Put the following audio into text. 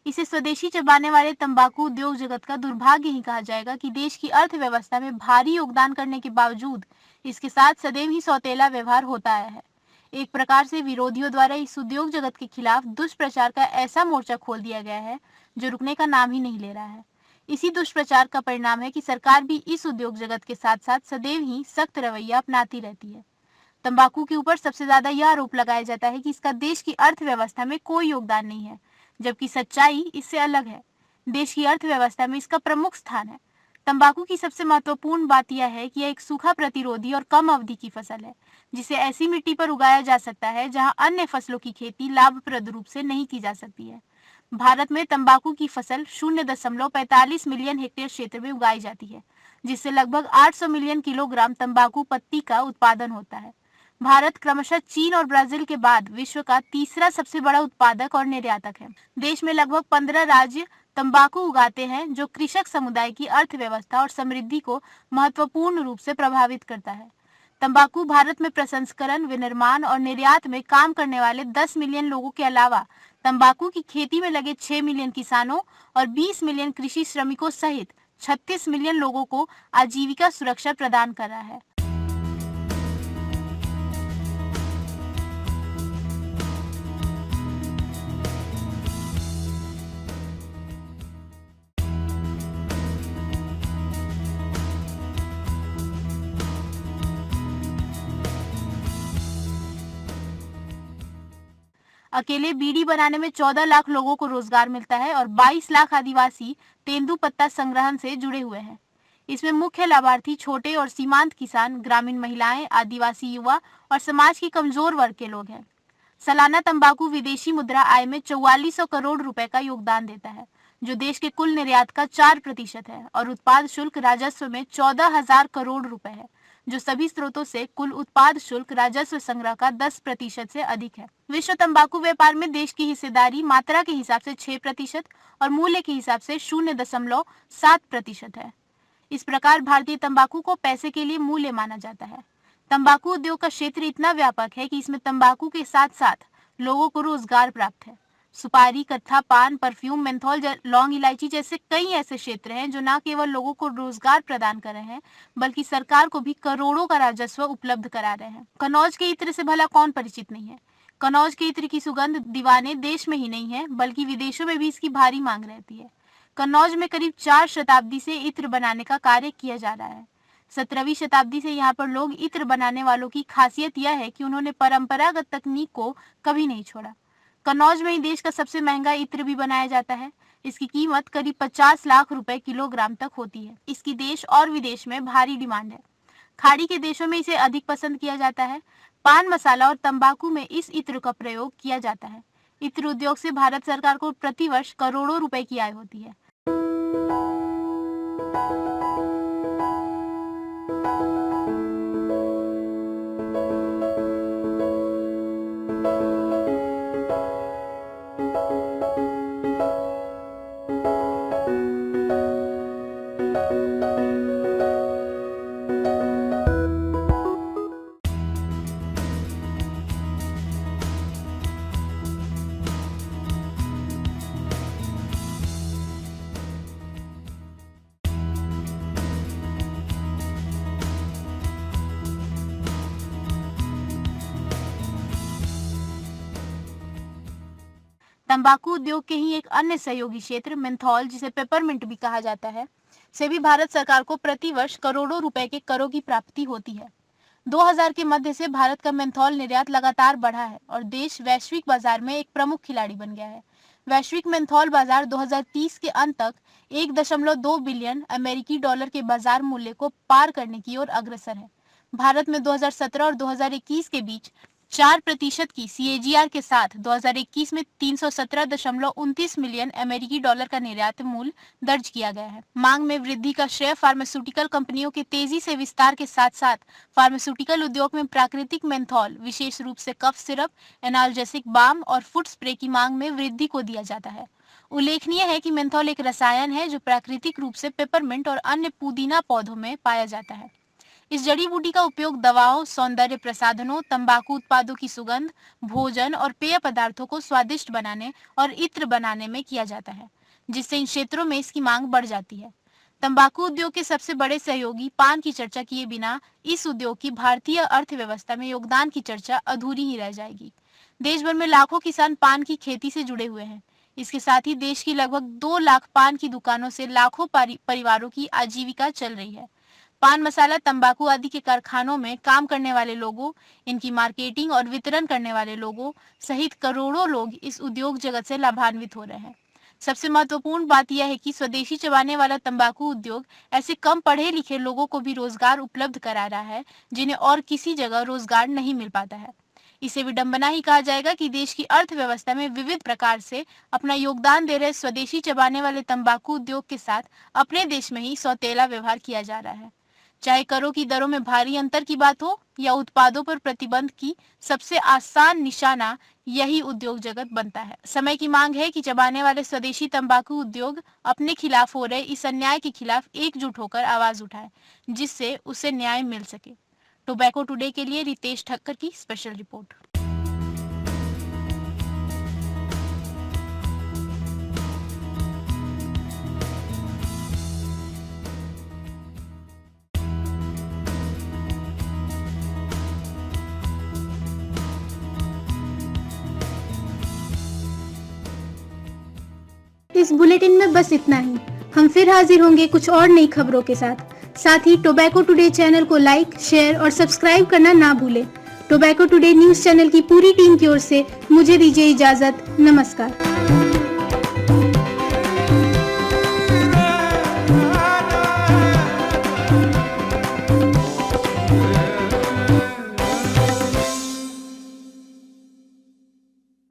इसे स्वदेशी चबाने वाले तंबाकू उद्योग जगत का दुर्भाग्य ही कहा जाएगा कि देश की अर्थव्यवस्था में भारी योगदान करने के बावजूद इसके साथ सदैव ही सौतेला व्यवहार होता आया है। एक प्रकार से विरोधियों द्वारा इस उद्योग जगत के खिलाफ दुष्प्रचार का ऐसा मोर्चा खोल दिया गया है जो रुकने का नाम ही नहीं ले रहा है। इसी दुष्प्रचार का परिणाम है कि सरकार भी इस उद्योग जगत के साथ साथ सदैव ही सख्त रवैया अपनाती रहती है। तंबाकू के ऊपर सबसे ज्यादा यह आरोप लगाया जाता है कि इसका देश की अर्थव्यवस्था में कोई योगदान नहीं है, जबकि सच्चाई इससे अलग है। देश की अर्थव्यवस्था में इसका प्रमुख स्थान है। तंबाकू की सबसे महत्वपूर्ण बात यह है कि यह एक सूखा प्रतिरोधी और कम अवधि की फसल है, जिसे ऐसी मिट्टी पर उगाया जा सकता है जहां अन्य फसलों की खेती लाभप्रद रूप से नहीं की जा सकती है। भारत में तंबाकू की फसल 0.45 मिलियन हेक्टेयर क्षेत्र में उगाई जाती है, जिससे लगभग 800 मिलियन किलोग्राम तंबाकू पत्ती का उत्पादन होता है। भारत क्रमशः चीन और ब्राजील के बाद विश्व का तीसरा सबसे बड़ा उत्पादक और निर्यातक है। देश में लगभग 15 राज्य तंबाकू उगाते हैं, जो कृषक समुदाय की अर्थव्यवस्था और समृद्धि को महत्वपूर्ण रूप से प्रभावित करता है। तंबाकू भारत में प्रसंस्करण, विनिर्माण और निर्यात में काम करने वाले 10 मिलियन लोगों के अलावा तंबाकू की खेती में लगे 6 मिलियन किसानों और 20 मिलियन कृषि श्रमिकों सहित 36 मिलियन लोगों को आजीविका सुरक्षा प्रदान कर रहा है। अकेले बीड़ी बनाने में 14 लाख लोगों को रोजगार मिलता है और 22 लाख आदिवासी तेंदुपत्ता संग्रहण से जुड़े हुए हैं। इसमें मुख्य लाभार्थी छोटे और सीमांत किसान, ग्रामीण महिलाएं, आदिवासी युवा और समाज के कमजोर वर्ग के लोग हैं। सालाना तंबाकू विदेशी मुद्रा आय में 4400 करोड़ रुपए का योगदान देता है, जो देश के कुल निर्यात का 4% है, और उत्पाद शुल्क राजस्व में 14,000 करोड़ रुपए है, जो सभी स्रोतों से कुल उत्पाद शुल्क राजस्व संग्रह का 10% से अधिक है। विश्व तंबाकू व्यापार में देश की हिस्सेदारी मात्रा के हिसाब से 6% और मूल्य के हिसाब से 0.7% है। इस प्रकार भारतीय तंबाकू को पैसे के लिए मूल्य माना जाता है। तंबाकू उद्योग का क्षेत्र इतना व्यापक है कि इसमें तंबाकू के साथ साथ लोगों को रोजगार प्राप्त है। सुपारी, कत्था, पान, परफ्यूम, मेंथोल, लौंग इलायची जैसे कई ऐसे क्षेत्र हैं जो न केवल लोगों को रोजगार प्रदान कर रहे हैं, बल्कि सरकार को भी करोड़ों का राजस्व उपलब्ध करा रहे हैं। कनौज के इत्र से भला कौन परिचित नहीं है। कनौज के इत्र की सुगंध दीवाने देश में ही नहीं है, बल्कि विदेशों में भी इसकी भारी मांग रहती है। कन्नौज में करीब 4 शताब्दी से इत्र बनाने का कार्य किया जा रहा है। 17वीं शताब्दी से यहाँ पर लोग इत्र बनाने वालों की खासियत यह है कि उन्होंने परंपरागत तकनीक को कभी नहीं छोड़ा। कन्नौज में ही देश का सबसे महंगा इत्र भी बनाया जाता है। इसकी कीमत करीब 50 लाख रुपए किलोग्राम तक होती है। इसकी देश और विदेश में भारी डिमांड है। खाड़ी के देशों में इसे अधिक पसंद किया जाता है। पान मसाला और तंबाकू में इस इत्र का प्रयोग किया जाता है। इत्र उद्योग से भारत सरकार को प्रतिवर्ष करोड़ों रुपए की आय होती है। तंबाकू उद्योग के ही एक अन्य सहयोगी क्षेत्र मेंथॉल, जिसे पेपरमिंट भी कहा जाता है, से भी भारत सरकार को प्रतिवर्ष करोड़ों रुपए के करों की प्राप्ति होती है। 2000 के मध्य से भारत का मेंथॉल निर्यात लगातार बढ़ा है और देश वैश्विक बाजार में एक प्रमुख खिलाड़ी बन गया है। वैश्विक मेंथॉल बाजार 2030 के अंत तक 1.2 बिलियन अमेरिकी डॉलर के बाजार मूल्य को पार करने की ओर अग्रसर है। भारत में 2017 और 2021 के बीच 4% की CAGR के साथ 2021 में 317.29 मिलियन अमेरिकी डॉलर का निर्यात मूल्य दर्ज किया गया है। मांग में वृद्धि का श्रेय फार्मास्यूटिकल कंपनियों के तेजी से विस्तार के साथ साथ फार्मास्यूटिकल उद्योग में प्राकृतिक मेंथॉल, विशेष रूप से कफ सिरप, एनाल्जेसिक बाम और फुट स्प्रे की मांग में वृद्धि को दिया जाता है। उल्लेखनीय है कि मेंथॉल एक रसायन है जो प्राकृतिक रूप से पेपरमिंट और अन्य पुदीना पौधों में पाया जाता है। इस जड़ी बूटी का उपयोग दवाओं, सौंदर्य प्रसाधनों, तंबाकू उत्पादों की सुगंध, भोजन और पेय पदार्थों को स्वादिष्ट बनाने और इत्र बनाने में किया जाता है, जिससे इन क्षेत्रों में इसकी मांग बढ़ जाती है। तंबाकू उद्योग के सबसे बड़े सहयोगी पान की चर्चा किए बिना इस उद्योग की भारतीय अर्थव्यवस्था में योगदान की चर्चा अधूरी ही रह जाएगी। देश भर में लाखों किसान पान की खेती से जुड़े हुए हैं। इसके साथ ही देश की लगभग 2 लाख पान की दुकानों से लाखों परिवारों की आजीविका चल रही है। पान मसाला, तंबाकू आदि के कारखानों में काम करने वाले लोगों, इनकी मार्केटिंग और वितरण करने वाले लोगों सहित करोड़ों लोग इस उद्योग जगत से लाभान्वित हो रहे हैं। सबसे महत्वपूर्ण बात यह है कि स्वदेशी चबाने वाला तंबाकू उद्योग ऐसे कम पढ़े लिखे लोगों को भी रोजगार उपलब्ध करा रहा है जिन्हें और किसी जगह रोजगार नहीं मिल पाता है। इसे विडंबना ही कहा जाएगा कि देश की अर्थव्यवस्था में विविध प्रकार से अपना योगदान दे रहे स्वदेशी चबाने वाले तंबाकू उद्योग के साथ अपने देश में ही सौतेला व्यवहार किया जा रहा है। चाहे करों की दरों में भारी अंतर की बात हो या उत्पादों पर प्रतिबंध की सबसे आसान निशाना यही उद्योग जगत बनता है। समय की मांग है कि चबाने वाले स्वदेशी तंबाकू उद्योग अपने खिलाफ हो रहे इस अन्याय के खिलाफ एकजुट होकर आवाज उठाए, जिससे उसे न्याय मिल सके। टोबैको टुडे के लिए रितेश ठक्कर की स्पेशल रिपोर्ट। इस बुलेटिन में बस इतना ही। हम फिर हाजिर होंगे कुछ और नई खबरों के साथ ही टोबैको टुडे चैनल को लाइक, शेयर और सब्सक्राइब करना ना भूलें। टोबैको टुडे न्यूज चैनल की पूरी टीम की ओर से मुझे दीजिए इजाजत। नमस्कार।